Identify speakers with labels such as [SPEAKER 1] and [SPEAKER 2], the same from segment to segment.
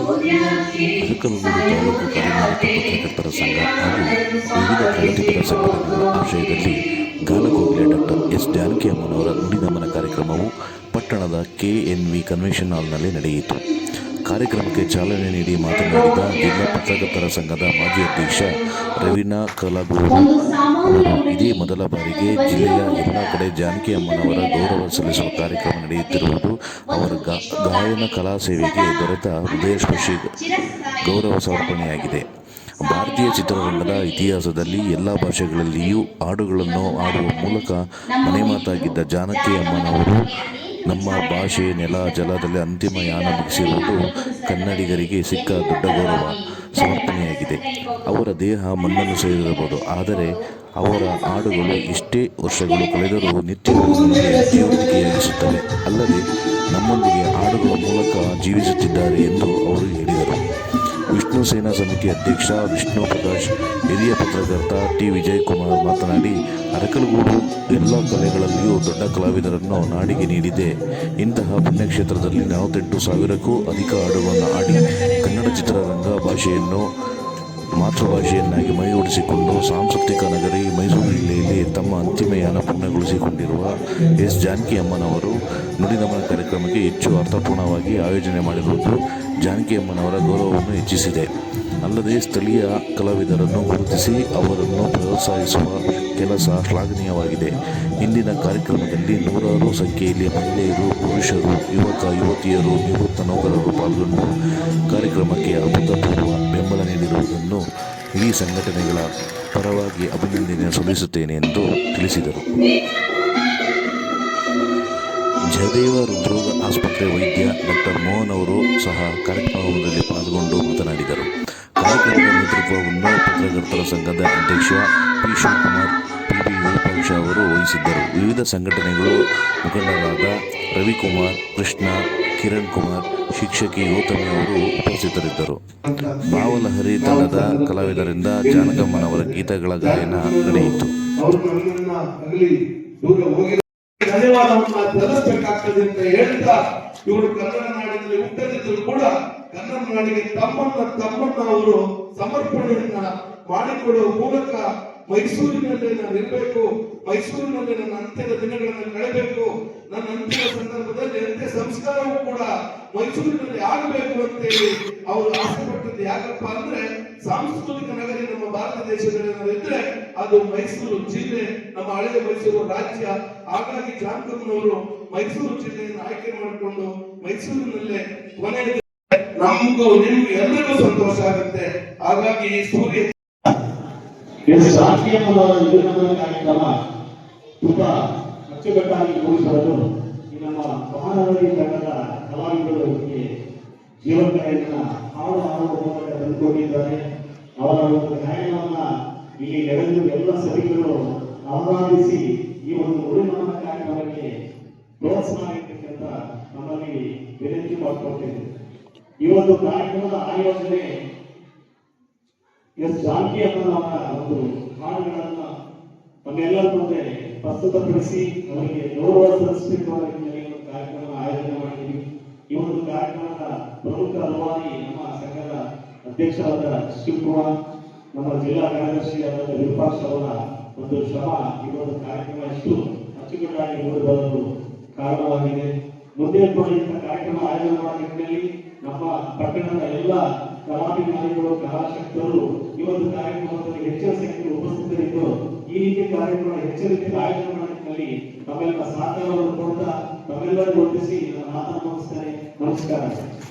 [SPEAKER 1] ಅರಕಲಗೂಡು ತಾಲೂಕು ಕಾರ್ಯನಿರತ ಪತ್ರಕರ್ತರ ಸಂಘ ಹಾಗೂ ವಿವಿಧ ಪ್ರಗತಿಪರ ಸಂಘಟನೆಗಳ ಆಶ್ರಯದಲ್ಲಿ ಗಾನಕೋಗಿಲೆ ಡಾಕ್ಟರ್ ಎಸ್ ಜಾನಕಿ ಅಮ್ಮನವರ ನುಡಿನಮನ ಕಾರ್ಯಕ್ರಮವು ಪಟ್ಟಣದ KNV ಕನ್ವೆನ್ಷನ್ ಹಾಲ್ನಲ್ಲಿ ನಡೆಯಿತು. ಕಾರ್ಯಕ್ರಮಕ್ಕೆ ಚಾಲನೆ ನೀಡಿ ಮಾತನಾಡಿದ ಜಿಲ್ಲಾ ಪತ್ರಕರ್ತರ ಸಂಘದ ಮಾಜಿ ಅಧ್ಯಕ್ಷ ರವೀನಾ ಕಲಾಗೂರು ಅವರು, ಇದೇ ಮೊದಲ ಬಾರಿಗೆ ಜಿಲ್ಲೆಯ ಎಲ್ಲ ಕಡೆ ಜಾನಕಿ ಅಮ್ಮನವರ ಗೌರವ ಸಲ್ಲಿಸುವ ಕಾರ್ಯಕ್ರಮ ನಡೆಯುತ್ತಿರುವುದು ಅವರ ಗಾಯನ ಕಲಾ ಸೇವೆಗೆ ದೊರೆತ ಹೃದಯಸ್ಪರ್ಶಿ ಗೌರವ ಸಮರ್ಪಣೆಯಾಗಿದೆ. ಭಾರತೀಯ ಚಿತ್ರರಂಗದ ಇತಿಹಾಸದಲ್ಲಿ ಎಲ್ಲ ಭಾಷೆಗಳಲ್ಲಿಯೂ ಹಾಡುಗಳನ್ನು ಹಾಡುವ ಮೂಲಕ ಮನೆಮಾತಾಗಿದ್ದ ಜಾನಕಿ ಅಮ್ಮನವರು ನಮ್ಮ ಭಾಷೆ, ನೆಲ, ಜಲದಲ್ಲಿ ಅಂತಿಮ ಯಾನ ಮುಗಿಸಿರುವುದು ಕನ್ನಡಿಗರಿಗೆ ಸಿಕ್ಕ ದೊಡ್ಡ ಗೌರವ ಸಮರ್ಪಣೆಯಾಗಿದೆ. ಅವರ ದೇಹ ಮಣ್ಣನ್ನು ಸೇರಿರಬಹುದು, ಆದರೆ ಅವರ ಹಾಡುಗಳು ಎಷ್ಟೇ ವರ್ಷಗಳು ಕಳೆದರೂ ನಿತ್ಯವೂ ನಮಗೆ ಜೀವಂತಿಕೆಯಾಗಿಸುತ್ತವೆ. ಅಲ್ಲದೆ ನಮ್ಮೊಂದಿಗೆ ಹಾಡುಗಳ ಮೂಲಕ ಜೀವಿಸುತ್ತಿದ್ದಾರೆ ಎಂದು ಅವರು ಹೇಳಿದರು. ವಿಷ್ಣು ಸೇನಾ ಸಮಿತಿ ಅಧ್ಯಕ್ಷ ವಿಷ್ಣು ಪ್ರಕಾಶ್, ಹಿರಿಯ ಪತ್ರಕರ್ತ ಟಿ ವಿಜಯಕುಮಾರ್ ಮಾತನಾಡಿ, ಅರಕಲಗೂಡು ಎಲ್ಲ ಕಲೆಗಳಲ್ಲಿಯೂ ದೊಡ್ಡ ಕಲಾವಿದರನ್ನು ನಾಡಿಗೆ ನೀಡಿದೆ. ಇಂತಹ ಪುಣ್ಯಕ್ಷೇತ್ರದಲ್ಲಿ 48,000ಕ್ಕೂ ಅಧಿಕ ಹಾಡುಗಳನ್ನು ಹಾಡಿ ಕನ್ನಡ ಚಿತ್ರರಂಗ ಭಾಷೆಯನ್ನು ಮಾತೃಭಾಷೆಯನ್ನಾಗಿ ಮೈಗೂಡಿಸಿಕೊಂಡು ಸಾಂಸ್ಕೃತಿಕ ನಗರಿ ಮೈಸೂರು ಜಿಲ್ಲೆಯಲ್ಲಿ ತಮ್ಮ ಅಂತಿಮ ಯಾನ ಪೂರ್ಣಗೊಳಿಸಿಕೊಂಡಿರುವ ಎಸ್ ಜಾನಕಿ ಅಮ್ಮನವರು ನುಡಿನಮನ ಕಾರ್ಯಕ್ರಮಕ್ಕೆ ಹೆಚ್ಚು ಅರ್ಥಪೂರ್ಣವಾಗಿ ಆಯೋಜನೆ ಮಾಡಿರುವುದು ಜಾನಕಿ ಅಮ್ಮನವರ ಗೌರವವನ್ನು ಹೆಚ್ಚಿಸಿದೆ. ಅಲ್ಲದೆ ಸ್ಥಳೀಯ ಕಲಾವಿದರನ್ನು ಗುರುತಿಸಿ ಅವರನ್ನು ಪ್ರೋತ್ಸಾಹಿಸುವ ಕೆಲಸ ಶ್ಲಾಘನೀಯವಾಗಿದೆ. ಇಂದಿನ ಕಾರ್ಯಕ್ರಮದಲ್ಲಿ ನೂರಾರು ಸಂಖ್ಯೆಯಲ್ಲಿ ಮಹಿಳೆಯರು, ಪುರುಷರು, ಯುವಕ ಯುವತಿಯರು, ನಿವೃತ್ತ ನೌಕರರು ಪಾಲ್ಗೊಂಡು ಕಾರ್ಯಕ್ರಮಕ್ಕೆ ಅಭೂತಪೂರ್ವ ಬೆಂಬಲ ನೀಡಿರುವುದನ್ನು ಇಡೀ ಸಂಘಟನೆಗಳ ಪರವಾಗಿ ಅಭಿನಂದನೆ ಸಲ್ಲಿಸುತ್ತೇನೆ ಎಂದು ತಿಳಿಸಿದರು. ಜಯದೇವ ಹೃದ್ರೋಗ ಆಸ್ಪತ್ರೆ ವೈದ್ಯ ಡಾಕ್ಟರ್ ಮೋಹನ್ ಅವರು ಸಹ ಕಾರ್ಯಕ್ರಮದಲ್ಲಿ ಪಾಲ್ಗೊಂಡು ಮಾತನಾಡಿದರು. ಕಾರ್ಯಕ್ರಮದ ನೇತೃತ್ವವನ್ನು ಪತ್ರಕರ್ತರ ಸಂಘದ ಅಧ್ಯಕ್ಷ ಪಿ ಶಿವಕುಮಾರ್, PB ವಿರೂಪಾಕ್ಷ ಅವರು ವಹಿಸಿದ್ದರು. ವಿವಿಧ ಸಂಘಟನೆಗಳು ಮುಖಂಡರಾದ ರವಿಕುಮಾರ್, ಕೃಷ್ಣ, ಕಿರಣ್ ಕುಮಾರ್, ಶಿಕ್ಷಕಿ ಗೌತಮಿ ಅವರು ಉಪಸ್ಥಿತರಿದ್ದರು. ಭಾವಲಹರಿ ತಂಡದ ಕಲಾವಿದರಿಂದ ಜಾನಕಮ್ಮನವರ ಗೀತಗಳ ಗಾಯನ ನಡೆಯಿತು.
[SPEAKER 2] ಧನ್ಯವಾದವನ್ನ ಸಲ್ಲಿಸಬೇಕಾಗ್ತದೆ ಅಂತ ಹೇಳ್ತಾ, ಇವರು ಕನ್ನಡ ನಾಡಿನಲ್ಲಿ ಹುಟ್ಟದಿದ್ದರೂ ಕೂಡ ಕನ್ನಡ ನಾಡಿಗೆ ತಮ್ಮನ್ನ ಅವರು ಸಮರ್ಪಣೆಯನ್ನ ಮಾಡಿಕೊಡುವ ಮೂಲಕ ಮೈಸೂರಿನಲ್ಲಿ ನಾನು ಇರಬೇಕು, ಮೈಸೂರಿನಲ್ಲಿ ನನ್ನ ಅಂತ್ಯದ ದಿನಗಳನ್ನು ಕಳೆಯಬೇಕು, ನನ್ನ ಅಂತ್ಯದ ಸಂದರ್ಭದಲ್ಲಿ ಅಂತ್ಯ ಸಂಸ್ಕಾರವೂ ಕೂಡ ಮೈಸೂರಿನಲ್ಲಿ ಆಗಬೇಕು ಅಂತೇಳಿ ಅವರು ಆಸೆ ಪಟ್ಟದ್ದು. ಯಾಕಪ್ಪ ಅಂದ್ರೆ ಸಾಂಸ್ಕೃತಿಕ ನಗರಿ ನಮ್ಮ ಭಾರತ ದೇಶದಲ್ಲಿ ಇದ್ರೆ ಅದು ಮೈಸೂರು ಜಿಲ್ಲೆ, ನಮ್ಮ ಹಳೆಯ ಮೈಸೂರು ರಾಜ್ಯ. ಹಾಗಾಗಿ ಜಾನಕಮ್ಮನವರು ಮೈಸೂರು ಜಿಲ್ಲೆಯನ್ನು ಆಯ್ಕೆ ಮಾಡಿಕೊಂಡು ಮೈಸೂರಿನಲ್ಲೇ ಕೊನೆಯ ನಮಗೂ ನಿಮ್ಗೂ ಎಲ್ಲರಿಗೂ ಸಂತೋಷ ಆಗುತ್ತೆ. ಹಾಗಾಗಿ ಸೂರ್ಯ
[SPEAKER 3] ಕಾರ್ಯಕ್ರಮ ತುಂಬಾ ಅಚ್ಚುಕಟ್ಟಾಗಿ ಮೂಡಿಸಲು ನಮ್ಮ ಮಹಾನಗರಿ ತಂಡದ ಕಲಾವಿದರು ಜೀವನಗಳನ್ನು ಹಾಡು ಹಾಡುವ ಮೂಲಕ ತಂದುಕೊಂಡಿದ್ದಾರೆ. ಅವರ ಒಂದು ಗಾಯನವನ್ನ ಇಲ್ಲಿ ನೆರೆದು ಎಲ್ಲ ಸಭಿಕರು ಆಹ್ವಾನಿಸಿ ಈ ಒಂದು ನುಡಿನಮನ ಕಾರ್ಯಕ್ರಮಕ್ಕೆ ಪ್ರೋತ್ಸಾಹ ನೀಡಬೇಕಂತ ನಮ್ಮಲ್ಲಿ ವಿನಂತಿ ಮಾಡಿಕೊಳ್ತೇವೆ. ಈ ಒಂದು ಕಾರ್ಯಕ್ರಮದ ಆಯೋಜನೆ ಎಸ್ ಜಾನಕಿ ಅಮ್ಮನವರ ಒಂದು ಹಾಡುಗಳನ್ನ ನಮ್ಮೆಲ್ಲರ ಮುಂದೆ ಪ್ರಸ್ತುತಪಡಿಸಿ ಅವರಿಗೆ ಗೌರವ ಸಲ್ಲಿಸಬೇಕು ಕಾರ್ಯಕ್ರಮ ಆಯೋಜನೆ ಮಾಡಿದ್ದೀವಿ. ಈ ಒಂದು ಕಾರ್ಯಕ್ರಮದ ಪ್ರಮುಖ ರೂವಾರಿ ನಮ್ಮ ಸಂಘದ ಅಧ್ಯಕ್ಷರಾದ ಶಿವಕುಮಾರ್, ನಮ್ಮ ಜಿಲ್ಲಾ ಕಾರ್ಯದರ್ಶಿಯಾದ ವಿರೂಪಾಕ್ಷ ಅವರ ಒಂದು ಶ್ರಮ ಈ ಒಂದು ಕಾರ್ಯಕ್ರಮ ಎಷ್ಟು ಅಚ್ಚುಕಟ್ಟಾಗಿ ಮೂಡಿಬರಲು ಕಾರಣವಾಗಿದೆ. ಮುಂದೆ ಕೂಡ ಇಂತಹ ಕಾರ್ಯಕ್ರಮ ಆಯೋಜನೆ ಮಾಡಿದಲ್ಲಿ ನಮ್ಮ ಪಟ್ಟಣದ ಎಲ್ಲ ಕಲಾಭಿಮಾನಿಗಳು, ಕಲಾಸಕ್ತರು ಈ ಒಂದು ಕಾರ್ಯಕ್ರಮದಲ್ಲಿ ಹೆಚ್ಚಿನ ಸಂಖ್ಯೆಯಲ್ಲಿ ಉಪಸ್ಥಿತರಿದ್ದು ಈ ರೀತಿಯ ಕಾರ್ಯಕ್ರಮ ಹೆಚ್ಚಿನ ರೀತಿಯಲ್ಲಿ ಆಯೋಜನೆ ಮಾಡಿದಲ್ಲಿ ತಮ್ಮೆಲ್ಲ ಸಹಕಾರವನ್ನು ಕೊಡ್ತಾ ತಮ್ಮೆಲ್ಲರಿಗೂ ಒಪ್ಪಿಸಿ ನಾನು ಮಾತನ್ನು ಮುಗಿಸ್ತೇನೆ. ನಮಸ್ಕಾರ.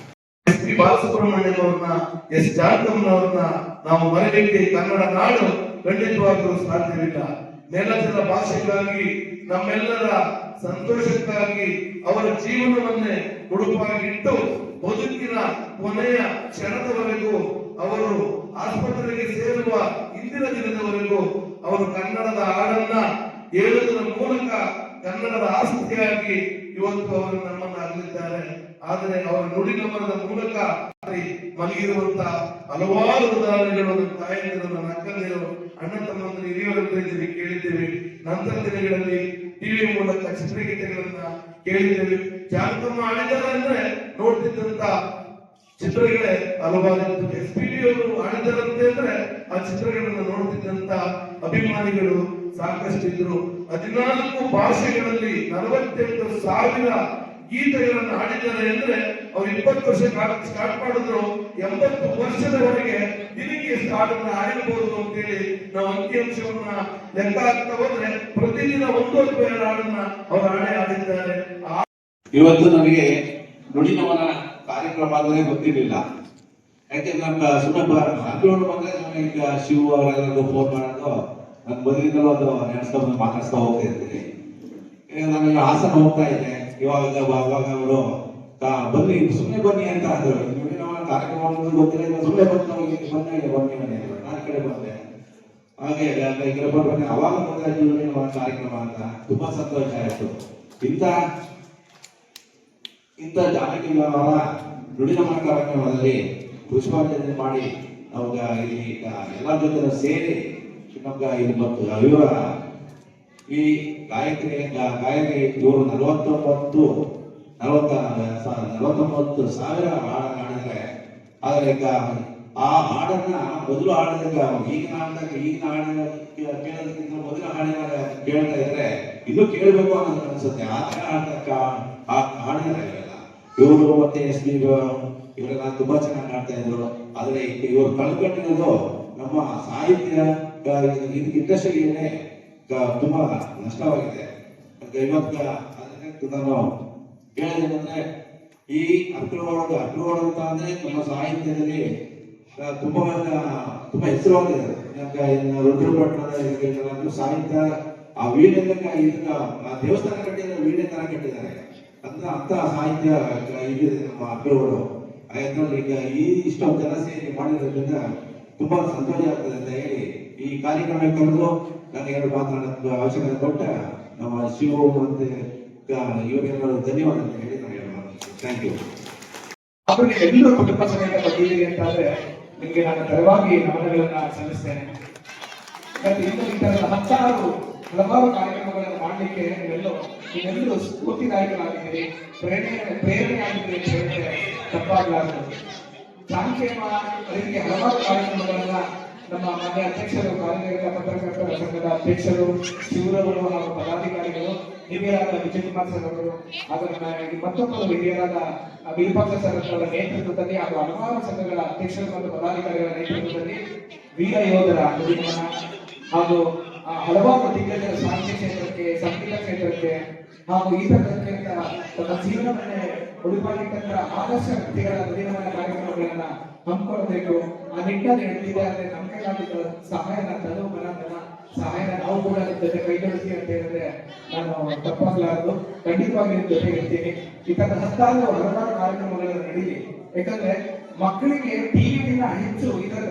[SPEAKER 2] SP ಬಾಲಸುಬ್ರಹ್ಮಣ್ಯಂ ಅವ್ರನ್ನ, ಎಸ್ ಜಾನಕಮ್ಮನವ್ರನ್ನ ನಾವು ಮರೆಯಲಿಕ್ಕೆ ಕನ್ನಡ ನಾಡು ಖಂಡಿತವಾಗಲೂ ಸಾಧ್ಯವಿಲ್ಲ. ನೆಲಜಲ ಭಾಷೆಗಾಗಿ, ನಮ್ಮೆಲ್ಲರ ಸಂತೋಷಕ್ಕಾಗಿ ಅವರ ಜೀವನವನ್ನೇ ಮುಡುಪಾಗಿಟ್ಟು ಬದುಕಿನ ಕೊನೆಯ ಕ್ಷಣದವರೆಗೂ ಅವರು ಆಸ್ಪತ್ರೆಗೆ ಸೇರುವ ಇಂದಿನ ದಿನದವರೆಗೂ ಅವರು ಕನ್ನಡದ ಹಾಡನ್ನ ಹೇಳುವುದರ ಮೂಲಕ ಕನ್ನಡದ ಆಸ್ತಿಯಾಗಿ ಇವತ್ತು ಅವರು ನಮ್ಮನ್ನು ಅಗಲಿದ್ದಾರೆ. ಆದರೆ ಅವರ ನುಡಿನಮನದ ಮೂಲಕ ಮಲಗಿರುವಂತಹ ಹಲವಾರು ಉದಾಹರಣೆಗಳು ನಮ್ಮ ತಾಯಂದಿರು, ನನ್ನ ಅಕ್ಕಂದಿರು, ಅಣ್ಣ ತಮ್ಮಂದಿರು, ಹಿರಿಯರಲ್ಲಿ ಕೇಳಿದ್ದೇವೆ. ನಂತರ ದಿನಗಳಲ್ಲಿ ಟಿವಿ ಮೂಲಕ ಚಿತ್ರಗೀತೆಗಳನ್ನ ಕೇಳಿದ್ದೇವೆ. ಜಾನಕಮ್ಮ ಹಾಡಿದ್ದಾರೆ ಅಂದ್ರೆ ನೋಡ್ತಿದ್ದಂತ ಚಿತ್ರಗಳೇ ಹಲವಾರಿತ್ತು. SPB ಅವರು ಆಡಿದರಂತೆ ಅಂದ್ರೆ ಆ ಚಿತ್ರಗಳನ್ನು ನೋಡ್ತಿದ್ದಂತ ಅಭಿಮಾನಿಗಳು ಸಾಕಷ್ಟು ಇದ್ರು. 14 ಭಾಷೆಗಳಲ್ಲಿ 48,000 ಗೀತೆಗಳನ್ನು ಹಾಡಿದ್ದಾರೆ ಅಂದ್ರೆ ಅವ್ರು 20 ವರ್ಷ ಸ್ಟಾರ್ಟ್ ಮಾಡಿದ್ರು, 80 ವರ್ಷದವರೆಗೆ ದಿನಕ್ಕೆ ಎಷ್ಟು ಹಾಡನ್ನ ಹಾಡಿರ್ಬೋದು ಅಂತೇಳಿ ನಾವು ಅಂಕಿಅಂಶವನ್ನ ಲೆಕ್ಕ ಹಾಕ್ತಾ ಹೋದ್ರೆ ಪ್ರತಿದಿನ 1-2 ಹಾಡನ್ನ ಅವ್ರು ಹಾಡಿದ್ದಾರೆ.
[SPEAKER 4] ಇವತ್ತು ನನಗೆ ನುಡಿನಮನ ಕಾರ್ಯಕ್ರಮ ಅಂದ್ರೆ ಗೊತ್ತಿರಲಿಲ್ಲ. ಯಾಕೆಂದ್ರೆ ನಮ್ಮ ಸುಮ್ಮನೆ ಅಂಗಡಿಗಳು ಬಂದ್ರೆ ಸುಮ್ಮನೆ ಈಗ ಶಿವ ಅವರೆಲ್ಲರೂ ಫೋನ್ ಮಾಡೋದು ನನ್ನ ಬದುಕಿನಲ್ಲೂ ಅದು ನೆನೆಸ್ಕೊಂಡು ಮಾತಾಡ್ಸ್ತಾ ಹೋಗ್ತಾ ಇರ್ತೀನಿ. ಈಗ ನಾನು ಹಾಸನ ಹೋಗ್ತಾ ಇದ್ದೆ, ಇವಾಗ ಅವರು ಬನ್ನಿ ಸುಮ್ಮನೆ ಬನ್ನಿ ಅಂತ ಅಂದ್ರು. ನುಡಿನಮನ ಕಾರ್ಯಕ್ರಮ ಗೊತ್ತಿಲ್ಲ, ಸುಮ್ಮನೆ ಬನ್ನಿ ಮನೆ ನಾನು ಕಡೆ ಬಂದೆ. ಹಾಗೆ ಈಗ ಬರ್ಬೇಕು ಅವಾಗ ಗೊತ್ತಾಯ್ತು ನುಡಿನಮನ ಕಾರ್ಯಕ್ರಮ ಅಂತ. ತುಂಬಾ ಸಂತೋಷ ಆಯ್ತು. ಇಂಥ ಜಾನಕಿಯವರ ನುಡಿನಮನ ಕಾರ್ಯಕ್ರಮದಲ್ಲಿ ಪುಷ್ಪಾಂಜಲಿ ಮಾಡಿ ಅವಾಗ ಇಲ್ಲಿ ಎಲ್ಲ ಜೊತೆ ಸೇರಿ ನಮ್ಗೆ ಇದು ಬಂತು. ಇವರ ಈ ಗಾಯಕರಿಗೆ ಇವರು 49,000 ಹಾಡನ್ನು ಹಾಡಿದ್ರೆ, ಆದರೆ ಈಗ ಆ ಹಾಡನ್ನ ಮೊದಲು ಹಾಡಿದಾಗ ಈಗಿನ ಕೇಳೋದಕ್ಕಿಂತ ಮೊದಲು ಕೇಳ್ತಾ ಇದ್ರೆ ಇನ್ನೂ ಕೇಳಬೇಕು ಅನ್ನೋದು ಅನ್ಸುತ್ತೆ. ಆ ತರ ಹಾಡಿದ್ದಾರೆ ಇವರು. ಮತ್ತೆ SPB ಇವರೆಲ್ಲ ತುಂಬಾ ಚೆನ್ನಾಗಿ ಆಡ್ತಾ ಇದ್ರು. ಆದ್ರೆ ಇವರು ಕಳ್ಕೊಂಡಿರೋದು ನಮ್ಮ ಸಾಹಿತ್ಯ ಇಂಡಸ್ಟ್ರಿಗೆ ತುಂಬಾ ನಷ್ಟವಾಗಿದೆ. ಇವತ್ತು ನಾನು ಹೇಳೋದೇನಂದ್ರೆ, ಈ ಅಕ್ರವಾಡ ಅಂತ ಅಂದ್ರೆ ನಮ್ಮ ಸಾಹಿತ್ಯದಲ್ಲಿ ತುಂಬಾ ಹೆಸರುವಾಗಿದೆ. ರುದ್ರಪಟ್ಟಣದ ಸಾಹಿತ್ಯ ಆ ವೀಣೆಲ್ಲ ದೇವಸ್ಥಾನ ಕಟ್ಟಿದ್ದಾರೆ, ವೀಣೆ ತರ ಕಟ್ಟಿದ್ದಾರೆ ಅಂತ ಸಾಹಿತ್ಯ ಇದೆ ನಮ್ಮ ಅಕ್ರವಾಡು. ಈಗ ಇಷ್ಟೊಂದು ಜನ ಸೇರಿ ಮಾಡಿರೋದ್ರಿಂದ ತುಂಬಾ ಸಂತೋಷ ಆಗ್ತದೆ ಅಂತ ಹೇಳಿ ಈ ಕಾರ್ಯಕ್ರಮ ಕರೆದು ನಾನು 2 ಮಾತನಾಡೋದು ಅವಶ್ಯಕತೆ ಕೊಟ್ಟ ನಮ್ಮ ಶಿವ ಮತ್ತೆ ಇವರೆಲ್ಲರೂ ಧನ್ಯವಾದ ಅಂತ ಹೇಳಿ ನಾನು ಹೇಳ್ಬೋದು. Thank you.
[SPEAKER 5] ಅವರಿಗೆ ಎಲ್ಲರೂ ಕುಟುಂಬ ಸಮೇತ ಬಂದಿದ್ದೀರಿ ಅಂತಂದ್ರೆ ನಿಮಗೆ ನಾನು ತರವಾಗಿ ನಮನಗಳನ್ನ ಸಲ್ಲಿಸ್ತೇನೆ. ಮತ್ತೆ ಇನ್ನು ಈ ತರದ ಹಲವಾರು ಕಾರ್ಯಕ್ರಮಗಳನ್ನು ಮಾಡಲಿಕ್ಕೆ ನೀವೆಲ್ಲರೂ ಸ್ಫೂರ್ತಿದಾಯಕರಾಗಿದ್ದೀರಿ, ಪ್ರೇರಣೆಯಾಗಿದ್ದೀರಿ ಅಂತ ಹೇಳಿದ್ರೆ ತಪ್ಪಾಗಲಾರದು. ಜಾನಕಿಯಮ್ಮ ಅವರಿಗೆ ಹಲವಾರು ಕಾರ್ಯಕ್ರಮಗಳನ್ನ ನಮ್ಮ ಮನೆ ಅಧ್ಯಕ್ಷರು, ಕಾರ್ಯನಿರತ ಪತ್ರಕರ್ತರ ಸಂಘದ ಅಧ್ಯಕ್ಷರು, ಶಿವರವರು ಹಾಗೂ ಪದಾಧಿಕಾರಿಗಳು, ಹಿರಿಯರಾದ ವಿಜಯಕುಮಾರ್ ಸರ್ ಅವರು ಹಾಗೂ ನಮ್ಮ ಮತ್ತೊಬ್ಬರು ಹಿರಿಯರಾದ ವಿರೂಪಾಕ್ಷ ಸರ್ ಅವರ ನೇತೃತ್ವದಲ್ಲಿ ಹಾಗೂ ಹಲವಾರು ಸಂಘಗಳ ಅಧ್ಯಕ್ಷರು ಮತ್ತು ಪದಾಧಿಕಾರಿಗಳ ನೇತೃತ್ವದಲ್ಲಿ ವೀರ ಯೋಧರ ನುಡಿನಮನ ಹಾಗೂ ಹಲವಾರು ದಿಗ್ಗಜರ ಸಾಹಿತ್ಯ ಕ್ಷೇತ್ರಕ್ಕೆ, ಸಂಗೀತ ಕ್ಷೇತ್ರಕ್ಕೆ ಹಾಗೂ ಈ ತರಕ್ಕೆ ತಮ್ಮ ಜೀವನವನ್ನೇ ಉಳಿಪಾಡಿಟ್ಟಂತ ಆದರ್ಶ ವ್ಯಕ್ತಿಗಳ ನುಡಿನಮನ ಕಾರ್ಯಕ್ರಮಗಳನ್ನ ಹಮ್ಮಿಕೊಳ್ಳಬೇಕು. ಆ ನಿಟ್ಟಿನಲ್ಲಿ ಹೇಳ್ತಿದೆ ಅಂದ್ರೆ ನಮ್ಮ ಕೈಲಾದ ಸಹಾಯನ ಸಹಾಯನ ನಾವು ಕೂಡ ನಿಮ್ ಜೊತೆ ಕೈ ಜೋಡಿಸಿ ಅಂತ ಹೇಳಿದ್ರೆ ನಾನು ತಪ್ಪಾಗಲಾರದು. ಖಂಡಿತವಾಗಿ ನಿಮ್ ಜೊತೆ ಇರ್ತೀನಿ. ಈ ತರ ಹಲವಾರು ಕಾರ್ಯಕ್ರಮಗಳನ್ನು ನಡೀಲಿ. ಯಾಕಂದ್ರೆ ಮಕ್ಕಳಿಗೆ ಟಿವಿಗಿಂತ ಹೆಚ್ಚು ಈ ತರ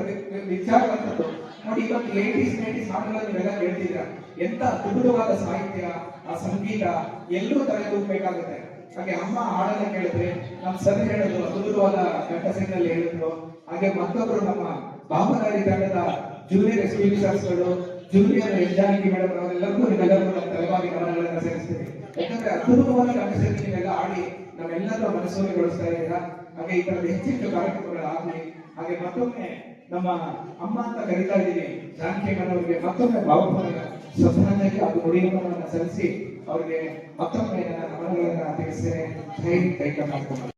[SPEAKER 5] ವಿಚಾರವಂತದ್ದು ನೋಡಿ. ಇವತ್ತು 80s 90s ಹಾಡುಗಳನ್ನು ನೀವೆಲ್ಲ ಕೇಳ್ತಿದ್ರ, ಎಂತ ಅದ್ಭುತವಾದ ಸಾಹಿತ್ಯ, ಆ ಸಂಗೀತ ಎಲ್ಲರೂ ತಲೆ ತೂಗಬೇಕಾಗುತ್ತೆ. ಹಾಗೆ ಅಮ್ಮ ಹಾಡನ್ನ ಕೇಳಿದ್ರೆ ನಮ್ಮ ಸರ್ ಹೇಳೋದು ಅದ್ಭುತವಾದ ಕಂಠಸಿನಲ್ಲಿ ಹೇಳಿದ್ರು. ಹಾಗೆ ಮತ್ತೊಬ್ರು ನಮ್ಮ ಬಾಬಾದಾರಿ ತಂಡದ ಜೂನಿಯರ್ SPB ಸರ್ಸ್ಗಳು, ಜೂನಿಯರ್ ಜಾನಕಿ ಮೇಡಮ್ ಅವರೆಲ್ಲರಿಗೂ ನಿಮ್ಮೆಲ್ಲರಿಗೂ ನಮ್ಮ ತಲೆಮಾರಿ ಗಮನಗಳನ್ನ ಸೇರಿಸ್ತೀವಿ. ಯಾಕಂದ್ರೆ ಅದ್ಭುತವಾದ ಕಂಠಸಿನಲ್ಲಿ ನೀವೆಲ್ಲ ಆಡಿ ನಮ್ಮೆಲ್ಲರ ಮನಸ್ಸೂರಿಗೊಳಿಸ್ತಾ ಇದ್ದೀರಾ. ಹಾಗೆ ಈ ತರದ ಹೆಚ್ಚೆಚ್ಚು ಕಾರ್ಯಕ್ರಮಗಳು ಆಗಲಿ. ಹಾಗೆ ಮತ್ತೊಮ್ಮೆ ನಮ್ಮ ಅಮ್ಮ ಅಂತ ಕರೀತಾ ಇದ್ದೀನಿ ಜಾನಕಿ ಅವರಿಗೆ ಮತ್ತೊಮ್ಮೆ ಭಾವಪೂರ್ಣ ಶ್ರದ್ಧಾಂಜಲಿ ಹಾಗೂ ನುಡಿನಮನವನ್ನು ಸಲ್ಲಿಸಿ ಅವರಿಗೆ ಮತ್ತೊಮ್ಮೆ ನನ್ನ ನಮನಗಳನ್ನ ತಿಳಿಸ್ತೇನೆ. ಜೈ ಕರ್ನಾಟಕ.